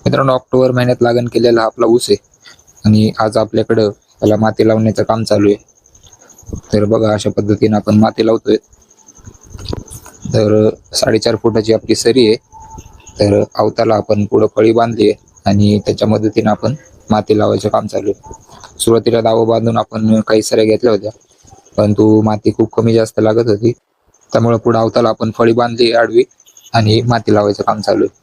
मित्रांनो, ऑक्टोबर महिन्यात लागण केलेला हा आपला ऊस आहे आणि आज आपल्याकडं त्याला माती लावण्याचं काम चालू आहे. तर बघा, अशा पद्धतीने आपण माती लावतोय. तर 4.5 फुटाची आपली सरी आहे. तर अवताला आपण पुढं फळी बांधली आहे आणि त्याच्या मदतीने आपण माती लावायचं काम चालू आहे. सुरुवातीला दाव बांधून आपण काही सऱ्या घेतल्या होत्या, परंतु माती खूप कमी जास्त लागत होती. त्यामुळे पुढे अवताला आपण फळी बांधली आडवी आणि माती लावायचं काम चालू आहे.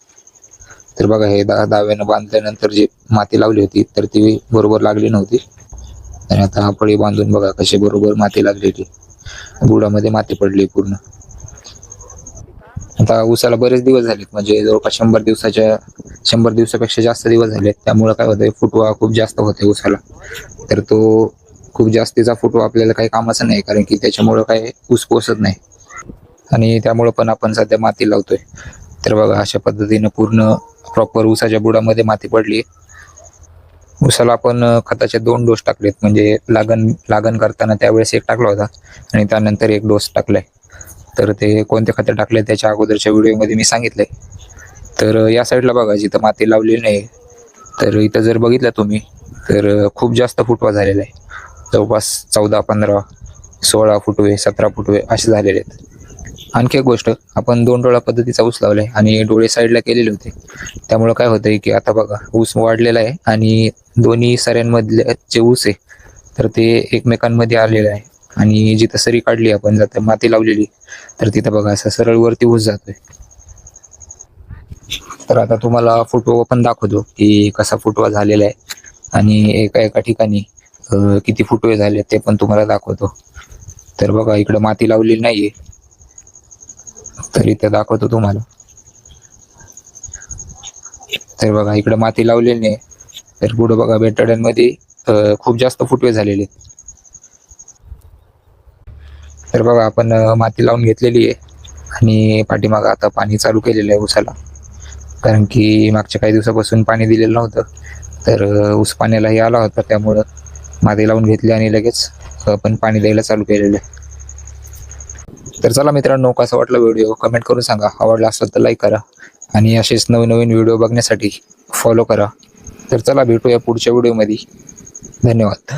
तर बघा, हे दाव्यानं बांधल्यानंतर जी माती लावली होती तर ती बरोबर लागली नव्हती आणि आता हा फळी बांधून बघा कशी बरोबर माती लागलेली, बुडामध्ये माती पडली पूर्ण. आता ऊसाला बरेच दिवस झालेत, म्हणजे जवळपास 100 दिवसापेक्षा जास्त दिवस झाले. त्यामुळे काय होतंय, फुटवा खूप जास्त होते ऊसाला. तर तो खूप जास्तीचा फुटवा आपल्याला काही कामाचा नाही, कारण की त्याच्यामुळं काय ऊस पोसत नाही आणि त्यामुळं पण आपण सध्या माती लावतोय. तर बघा, अशा पद्धतीनं पूर्ण प्रॉपर ऊसाच्या बुडामध्ये माती पडली. ऊसाला आपण खताचे 2 डोस टाकलेत, म्हणजे लागण करताना त्यावेळेस एक टाकला होता आणि त्यानंतर एक डोस टाकलाय. तर ते कोणते खतं टाकले त्याच्या अगोदरच्या व्हिडिओमध्ये मी सांगितलंय. तर या साईडला बघा, जिथं माती लावलेली नाही तर इथं जर बघितलं तुम्ही तर खूप जास्त फुटवा झालेला आहे. जवळपास 14, 15, 16 फुटवे, 17 फुटवे असे झालेले आहेत. आणखी एक गोष्ट, आपण 2 डोळा पद्धतीचा ऊस लावलाय आणि डोळे साईडला केलेले होते. त्यामुळे काय होतंय की आता बघा, ऊस वाढलेला आहे आणि दोन्ही सऱ्यांमधले जे ऊस आहे तर ते एकमेकांमध्ये आलेलं आहे आणि जिथं सरी काढली आपण, जाते माती लावलेली, तर तिथं बघा असं सरळ वरती ऊस जातोय. तर आता तुम्हाला फुटवा पण दाखवतो की कसा फुटवा झालेला आहे आणि एका एका ठिकाणी किती फुटवे झाले ते पण तुम्हाला दाखवतो. तर बघा, इकडं माती लावलेली नाहीये, तर इथं दाखवतो तुम्हाला. तर बघा, इकडं माती लावलेली नाही, तर पुढं बघा बेटाड्यांमध्ये खूप जास्त फुटवे झालेले. तर बघा, आपण माती लावून घेतलेली आहे आणि पाठीमागं आता पाणी चालू केलेलं आहे ऊसाला, कारण की मागच्या काही दिवसापासून पाणी दिलेलं नव्हतं. तर ऊस पाण्यालाही आला होता, त्यामुळं माती लावून घेतली आणि लगेच आपण पाणी द्यायला चालू केलेलं आहे. तर चला मित्रांनो, कसा वाटला व्हिडिओ कमेंट करून सांगा. आवडला असेल तर लाईक करा आणि असेच नवीन नवीन व्हिडिओ बघण्यासाठी फॉलो करा. तर चला, भेटूया पुढच्या व्हिडिओमध्ये. धन्यवाद.